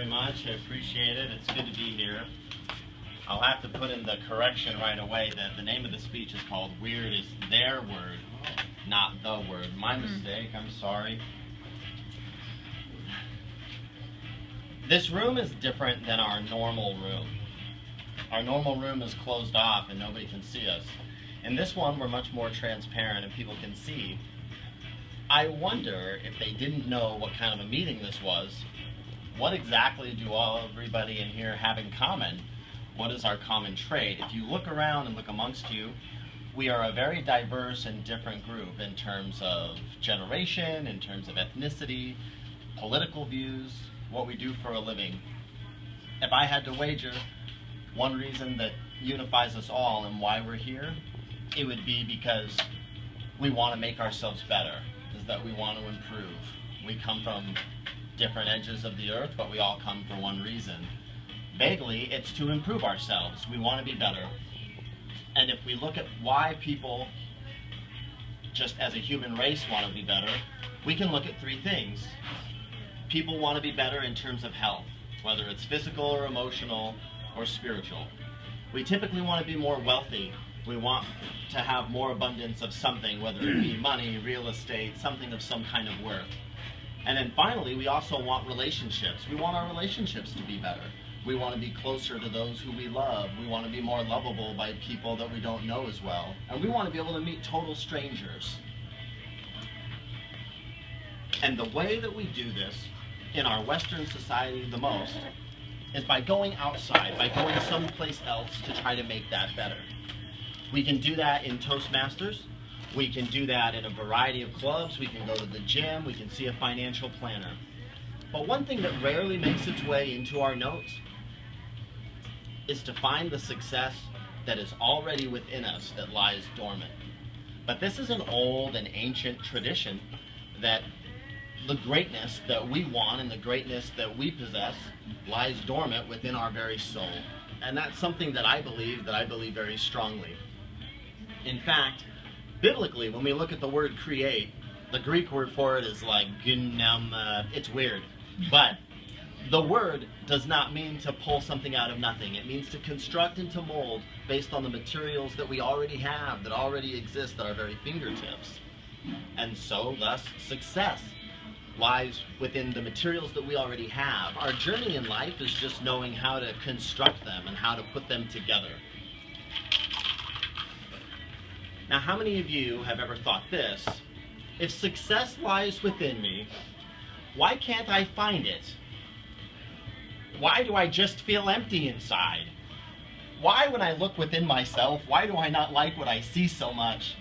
very much. I appreciate it. It's good to be here. I'll have to put in the correction right away that the name of the speech is called Weird is Their Word, not the word. My mistake. I'm sorry. This room is different than our normal room. Our normal room is closed off and nobody can see us. In this one, we're much more transparent and people can see. I wonder if they didn't know what kind of a meeting this was, what exactly do everybody in here have in common? What is our common trait? If you look around and look amongst you, we are a very diverse and different group in terms of generation, in terms of ethnicity, political views, what we do for a living. If I had to wager one reason that unifies us all and why we're here, it would be because we want to make ourselves better, is that we want to improve. We come from different edges of the earth, but we all come for one reason. Vaguely, it's to improve ourselves. We want to be better. And if we look at why people, just as a human race, want to be better, we can look at three things. People want to be better in terms of health, whether it's physical or emotional or spiritual. We typically want to be more wealthy. We want to have more abundance of something, whether it be money, real estate, something of some kind of worth. And then finally, we also want relationships. We want our relationships to be better. We want to be closer to those who we love. We want to be more lovable by people that we don't know as well. And we want to be able to meet total strangers. And the way that we do this in our Western society the most is by going outside, by going someplace else to try to make that better. We can do that in Toastmasters. We can do that in a variety of clubs. We can go to the gym. We can see a financial planner. But one thing that rarely makes its way into our notes is to find the success that is already within us that lies dormant. But this is an old and ancient tradition that the greatness that we want and the greatness that we possess lies dormant within our very soul. And that's something that I believe very strongly. In fact, biblically, when we look at the word create, the Greek word for it is like it's weird. But the word does not mean to pull something out of nothing. It means to construct and to mold based on the materials that we already have, that already exist at our very fingertips. And so, thus, success lies within the materials that we already have. Our journey in life is just knowing how to construct them and how to put them together. Now, how many of you have ever thought this? If success lies within me, why can't I find it? Why do I just feel empty inside? Why, when I look within myself, why do I not like what I see so much?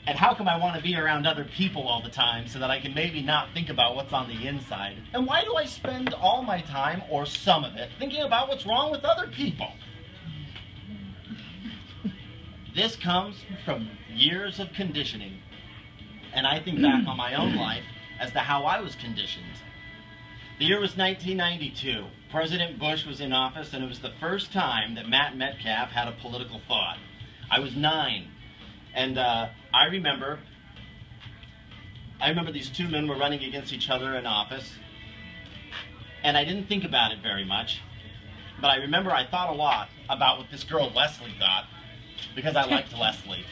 And how come I want to be around other people all the time so that I can maybe not think about what's on the inside? And why do I spend all my time, or some of it, thinking about what's wrong with other people? This comes from years of conditioning. And I think back on my own life as to how I was conditioned. The year was 1992. President Bush was in office, and it was the first time that Matt Metcalf had a political thought. I was 9. And I remember these two men were running against each other in office, and I didn't think about it very much, but I remember I thought a lot about what this girl Leslie thought, because I liked Leslie.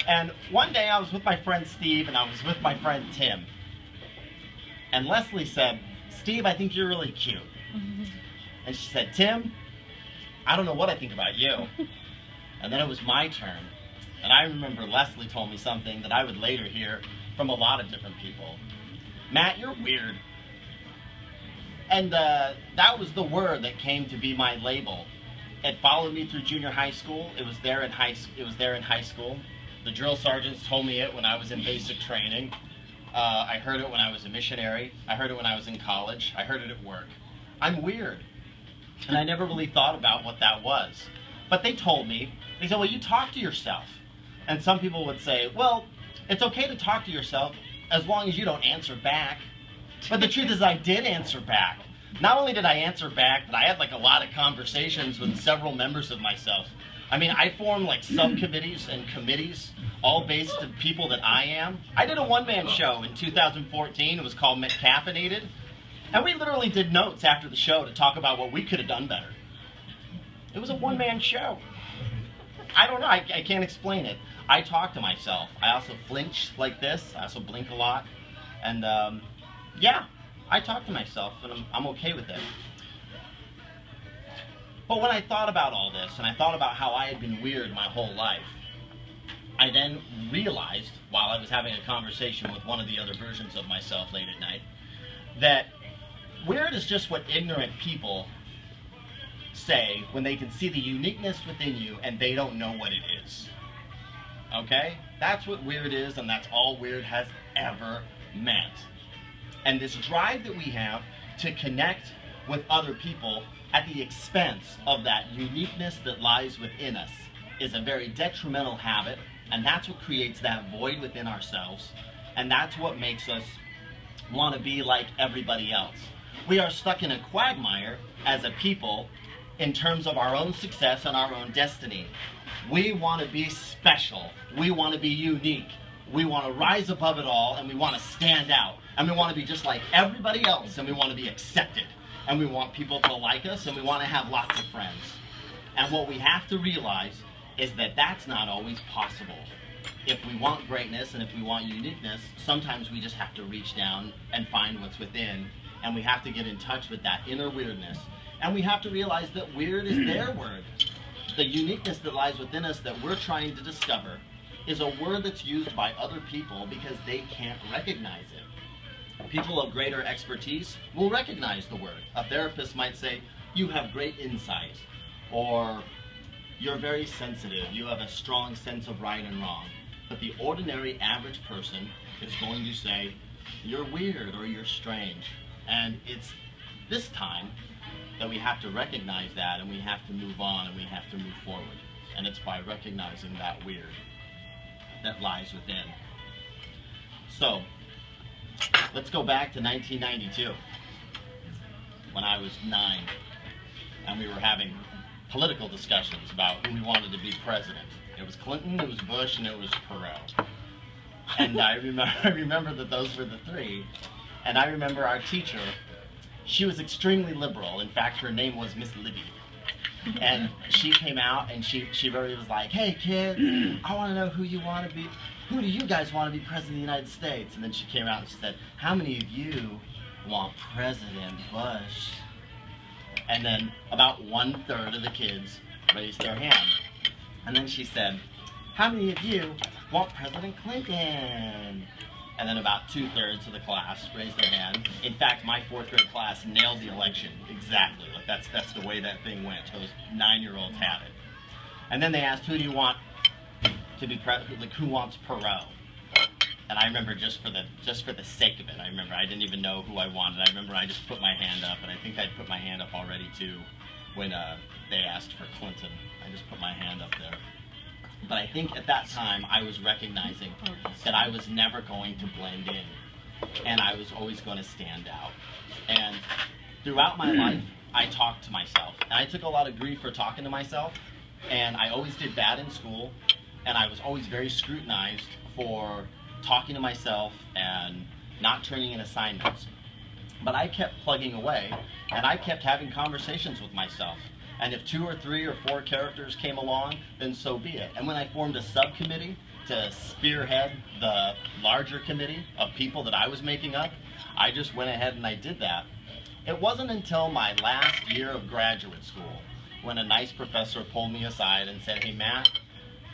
And one day I was with my friend Steve, and I was with my friend Tim, and Leslie said, "Steve, I think you're really cute." And she said, "Tim, I don't know what I think about you." And then it was my turn. And I remember Leslie told me something that I would later hear from a lot of different people. "Matt, you're weird." And that was the word that came to be my label. It followed me through junior high school. It was there in high school. The drill sergeants told me it when I was in basic training. I heard it when I was a missionary. I heard it when I was in college. I heard it at work. I'm weird. And I never really thought about what that was. But they told me, they said, "Well, you talk to yourself." And some people would say, "Well, it's okay to talk to yourself as long as you don't answer back." But the truth is I did answer back. Not only did I answer back, but I had like a lot of conversations with several members of myself. I mean, I formed like subcommittees and committees, all based on people that I am. I did a one-man show in 2014. It was called Metcaffeinated. And we literally did notes after the show to talk about what we could have done better. It was a one-man show. I don't know, I can't explain it. I talk to myself. I also flinch like this. I also blink a lot. And yeah, I talk to myself, and I'm okay with it. But when I thought about all this, and I thought about how I had been weird my whole life, I then realized, while I was having a conversation with one of the other versions of myself late at night, that weird is just what ignorant people say when they can see the uniqueness within you and they don't know what it is. Okay? That's what weird is, and that's all weird has ever meant. And this drive that we have to connect with other people at the expense of that uniqueness that lies within us is a very detrimental habit, and that's what creates that void within ourselves, and that's what makes us want to be like everybody else. We are stuck in a quagmire as a people in terms of our own success and our own destiny. We want to be special. We want to be unique. We want to rise above it all, and we want to stand out. And we want to be just like everybody else, and we want to be accepted. And we want people to like us, and we want to have lots of friends. And what we have to realize is that that's not always possible. If we want greatness and if we want uniqueness, sometimes we just have to reach down and find what's within, and we have to get in touch with that inner weirdness. And we have to realize that weird is their word. The uniqueness that lies within us that we're trying to discover is a word that's used by other people because they can't recognize it. People of greater expertise will recognize the word. A therapist might say, you have great insight, or you're very sensitive, you have a strong sense of right and wrong. But the ordinary average person is going to say, you're weird or you're strange. And it's this time that we have to recognize that, and we have to move on, and we have to move forward. And it's by recognizing that weird that lies within. So, let's go back to 1992, when I was 9, and we were having political discussions about who we wanted to be president. It was Clinton, it was Bush, and it was Perot. And I remember that those were the three. And I remember our teacher, she was extremely liberal. In fact, her name was Miss Libby. And she came out and she really was like, hey kids, I want to know who you want to be. Who do you guys want to be president of the United States? And then she came out and she said, how many of you want President Bush? And then about 1/3 of the kids raised their hand. And then she said, how many of you want President Clinton? And then about 2/3 of the class raised their hand. In fact, my 4th grade class nailed the election exactly. Like that's the way that thing went. Those 9-year-olds had it. And then they asked, who do you want to be president? Like, who wants Perot? And I remember just for the sake of it, I remember I didn't even know who I wanted. I remember I just put my hand up, and I think I'd put my hand up already too when they asked for Clinton. I just put my hand up there. But I think at that time I was recognizing that I was never going to blend in, and I was always going to stand out. And throughout my life, I talked to myself, and I took a lot of grief for talking to myself, and I always did bad in school, and I was always very scrutinized for talking to myself and not turning in assignments. But I kept plugging away, and I kept having conversations with myself. And if 2 or 3 or 4 characters came along, then so be it. And when I formed a subcommittee to spearhead the larger committee of people that I was making up, I just went ahead and I did that. It wasn't until my last year of graduate school when a nice professor pulled me aside and said, hey Matt,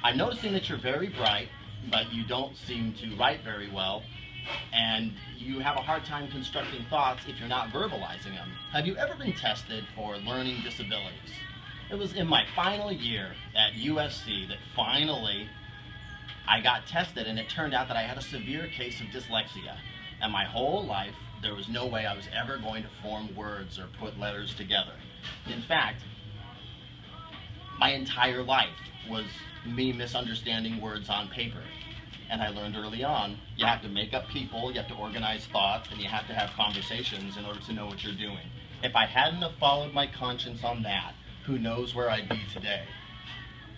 I'm noticing that you're very bright, but you don't seem to write very well, and you have a hard time constructing thoughts if you're not verbalizing them. Have you ever been tested for learning disabilities? It was in my final year at USC that finally I got tested, and it turned out that I had a severe case of dyslexia. And my whole life, there was no way I was ever going to form words or put letters together. In fact, my entire life was me misunderstanding words on paper. And I learned early on, you have to make up people, you have to organize thoughts, and you have to have conversations in order to know what you're doing. If I hadn't have followed my conscience on that, who knows where I'd be today?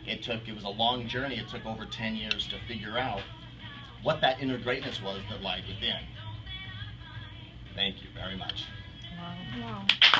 It was a long journey. It took over 10 years to figure out what that inner greatness was that lied within. Thank you very much. Wow. Wow.